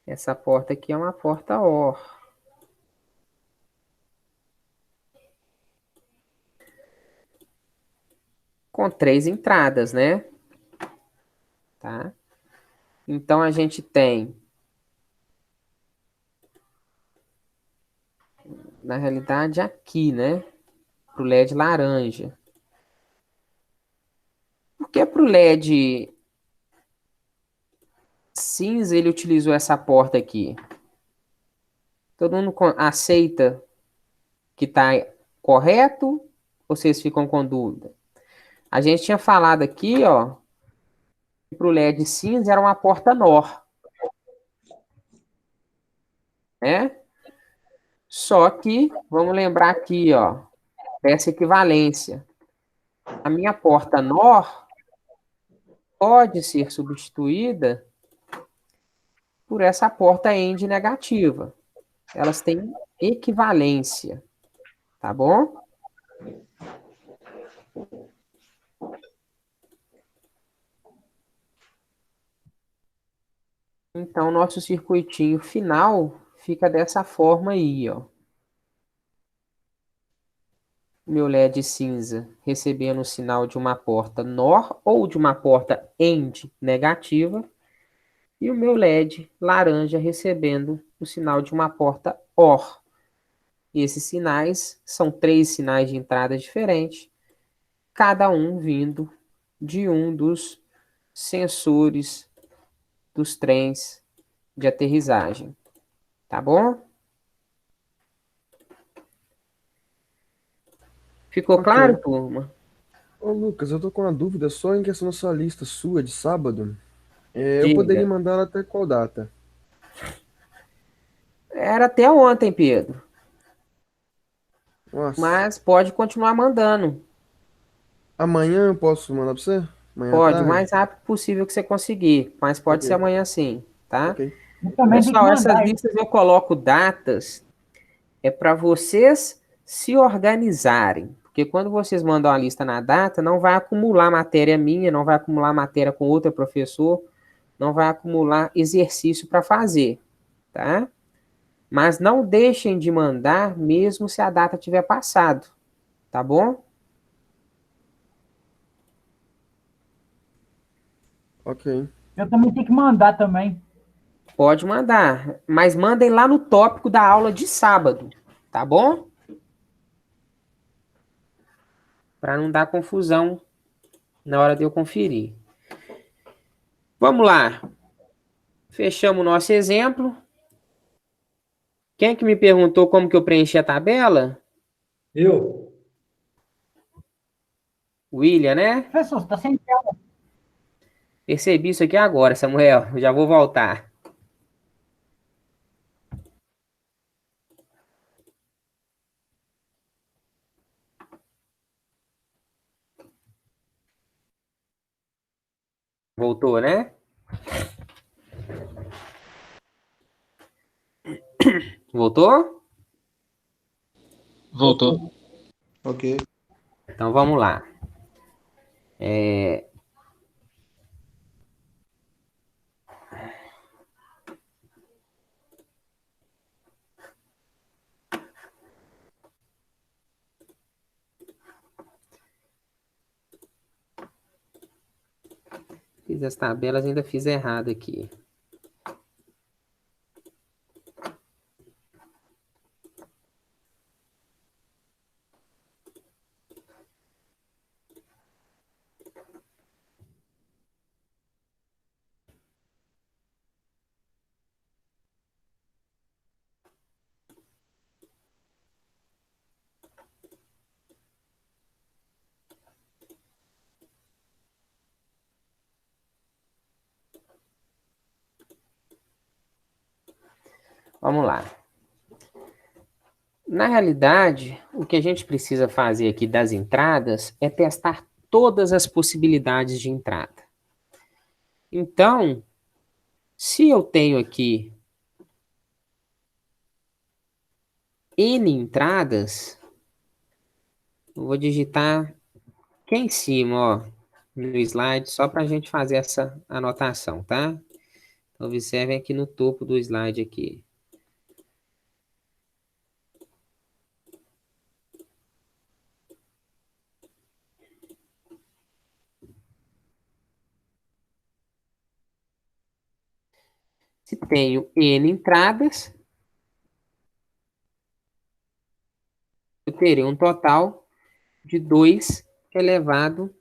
essa porta aqui é uma porta OR. Com 3 entradas, né? Tá? Então, a gente tem, na realidade, aqui, né? Pro LED laranja. Por que pro LED cinza ele utilizou essa porta aqui? Todo mundo aceita que está correto? Ou vocês ficam com dúvida? A gente tinha falado aqui, ó, que para o LED cinza era uma porta NOR. né? Só que, vamos lembrar aqui, ó, dessa equivalência. A minha porta NOR pode ser substituída por essa porta END negativa. Elas têm equivalência, tá bom? Então, nosso circuitinho final fica dessa forma aí, ó. Meu LED cinza recebendo o sinal de uma porta NOR ou de uma porta END negativa, e o meu LED laranja recebendo o sinal de uma porta OR. E esses sinais são 3 sinais de entrada diferentes, cada um vindo de um dos sensores dos trens de aterrissagem. Tá bom? Ficou Ok. claro, turma? Ô, Lucas, eu tô com uma dúvida só em questão da sua lista sua de sábado. Eu poderia Diga. mandar ela até qual data? Era até ontem, Pedro. Nossa. Mas pode continuar mandando. Amanhã eu posso mandar pra você? Amanhã à Pode, o tarde? mais rápido possível que você conseguir. Mas pode ser Ok, amanhã sim, tá? ok. Eu também tenho que Pessoal, essas mandar, hein? listas eu coloco datas, é para vocês se organizarem. Porque quando vocês mandam a lista na data, não vai acumular matéria minha, não vai acumular matéria com outro professor, não vai acumular exercício para fazer, tá? Mas não deixem de mandar mesmo se a data tiver passado, tá bom? Ok. Eu também tenho que mandar também. Pode mandar, mas mandem lá no tópico da aula de sábado, tá bom? Para não dar confusão na hora de eu conferir. Vamos lá. Fechamos o nosso exemplo. Quem que me perguntou como que eu preenchi a tabela? Eu. William, né? Professor, você tá sem tela. Percebi isso aqui agora, Samuel. Eu já vou voltar. Voltou, né? Voltou? Voltou. Ok. Então vamos lá. Fiz as tabelas, ainda fiz errado aqui. Vamos lá. Na realidade, o que a gente precisa fazer aqui das entradas é testar todas as possibilidades de entrada. Então, se eu tenho aqui N entradas, eu vou digitar aqui em cima, ó, no slide, só para a gente fazer essa anotação, tá? Então, observem aqui no topo do slide aqui. Se tenho N entradas, eu terei um total de 2 elevado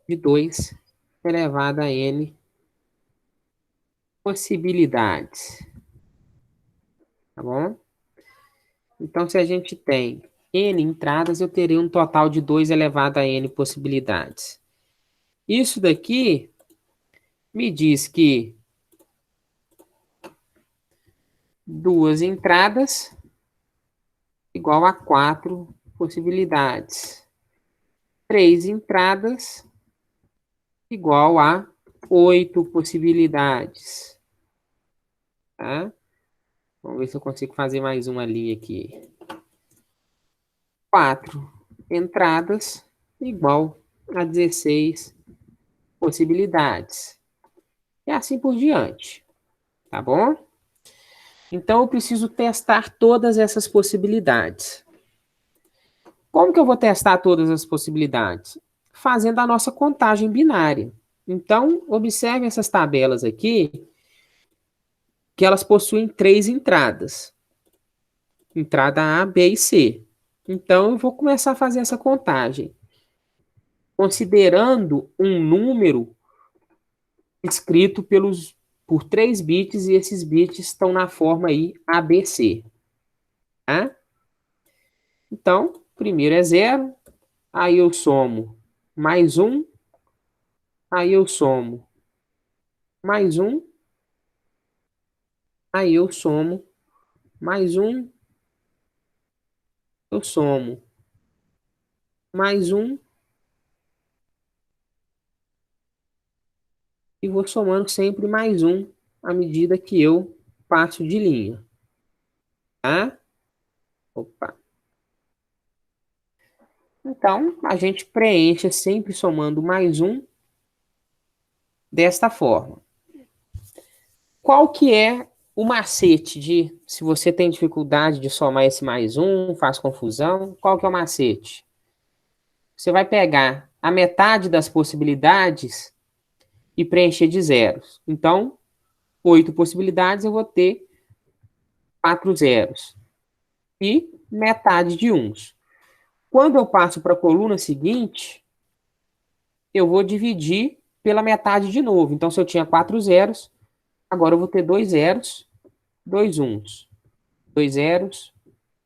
de 2 elevado a n possibilidades. Tá bom? Então, se a gente tem n entradas, eu terei um total de 2 elevado a n possibilidades. Isso daqui me diz que 2 entradas igual a 4 possibilidades. 3 entradas igual a 8 possibilidades. Tá? Vamos ver se eu consigo fazer mais uma linha aqui. 4 entradas igual a 16 possibilidades. E assim por diante. Tá bom? Então, eu preciso testar todas essas possibilidades. Como que eu vou testar todas as possibilidades? Fazendo a nossa contagem binária. Então, observe essas tabelas aqui, que elas possuem 3 entradas. Entrada A, B e C. Então, eu vou começar a fazer essa contagem. Considerando um número escrito por 3 bits, e esses bits estão na forma aí ABC. Tá? Então, primeiro é 0, aí eu somo mais 1, aí eu somo mais 1, aí eu somo mais 1, eu somo mais 1, e vou somando sempre mais 1 à medida que eu passo de linha. Tá? Opa. Então, a gente preenche sempre somando mais 1 desta forma. Qual que é o macete de, se você tem dificuldade de somar esse mais 1, faz confusão, qual que é o macete? Você vai pegar a metade das possibilidades e preencher de zeros. Então, 8 possibilidades, eu vou ter 4 zeros. E metade de uns. Quando eu passo para a coluna seguinte, eu vou dividir pela metade de novo. Então, se eu tinha 4 zeros, agora eu vou ter 2 zeros, 2 uns. 2 zeros,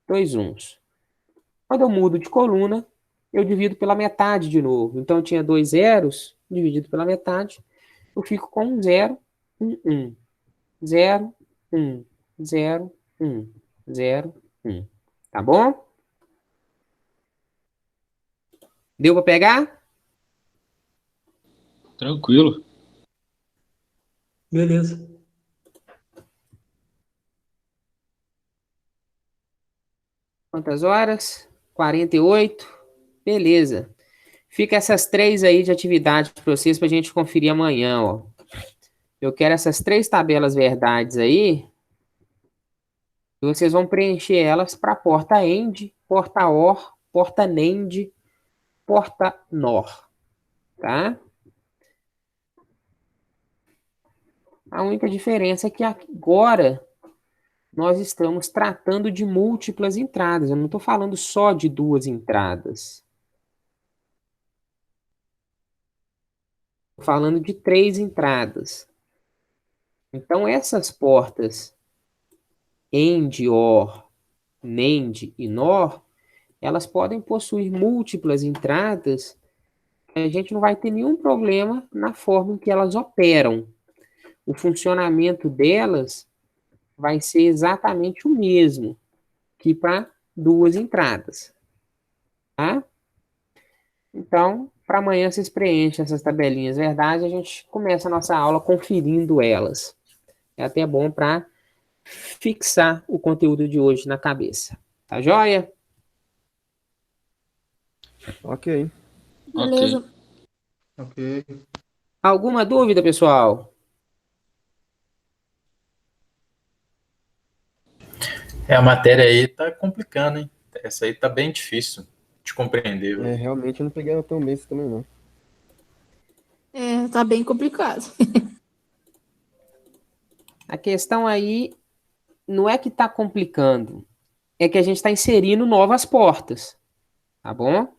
2 uns. Quando eu mudo de coluna, eu divido pela metade de novo. Então, eu tinha 2 zeros, dividido pela metade, eu fico com 1 zero, 1, 1. 0, 1, 0, 1, 0, 1. Tá bom? Deu para pegar? Tranquilo. Beleza. Quantas horas? 48. Beleza. Fica essas 3 aí de atividade para vocês para a gente conferir amanhã, ó. Eu quero essas 3 tabelas verdades aí. E vocês vão preencher elas para porta END, porta OR, porta NEND, porta NOR. Tá? A única diferença é que agora nós estamos tratando de múltiplas entradas. Eu não estou falando só de 2 entradas. Estou falando de 3 entradas. Então, essas portas END, OR, NEND e NOR, elas podem possuir múltiplas entradas. A gente não vai ter nenhum problema na forma em que elas operam. O funcionamento delas vai ser exatamente o mesmo que para 2 entradas. Tá? Então, para amanhã vocês preenchem essas tabelinhas verdade, a gente começa a nossa aula conferindo elas. É até bom para fixar o conteúdo de hoje na cabeça. Tá joia? Ok. Beleza. Ok. Alguma dúvida, pessoal? A matéria aí tá complicando, hein? Essa aí tá bem difícil de compreender. Viu? Realmente eu não peguei ela tão bem isso também, não. Tá bem complicado. A questão aí não é que está complicando, é que a gente está inserindo novas portas, tá bom?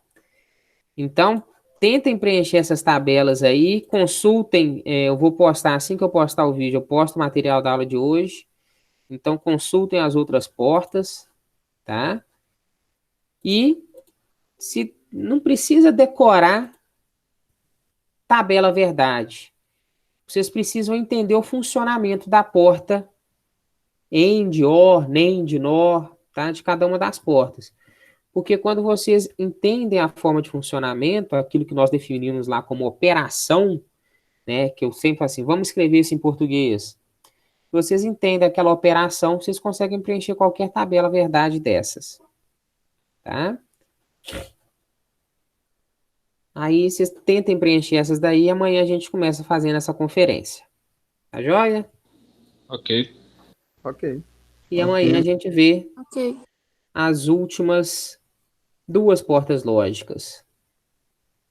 Então, tentem preencher essas tabelas aí, consultem, eu vou postar, assim que eu postar o vídeo, eu posto o material da aula de hoje, então consultem as outras portas, tá? E se não precisa decorar tabela verdade, vocês precisam entender o funcionamento da porta AND, OR, NAND, NOR, tá? De cada uma das portas. Porque quando vocês entendem a forma de funcionamento, aquilo que nós definimos lá como operação, né, que eu sempre falo assim, vamos escrever isso em português. Vocês entendem aquela operação, vocês conseguem preencher qualquer tabela verdade dessas. Tá? Aí vocês tentem preencher essas daí e amanhã a gente começa fazendo essa conferência. Tá joia? Ok. Ok. E amanhã a gente vê Ok. as últimas duas portas lógicas.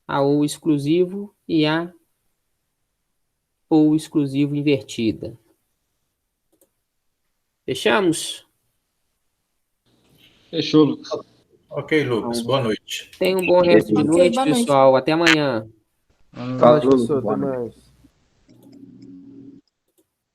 A ou exclusivo e a ou exclusivo invertida. Fechamos? Fechou, Lucas. Ok, Lucas. Boa noite. Tenha um bom resto de Ok, noite, boa noite. pessoal. Até amanhã. Boa noite, professor. Até mais.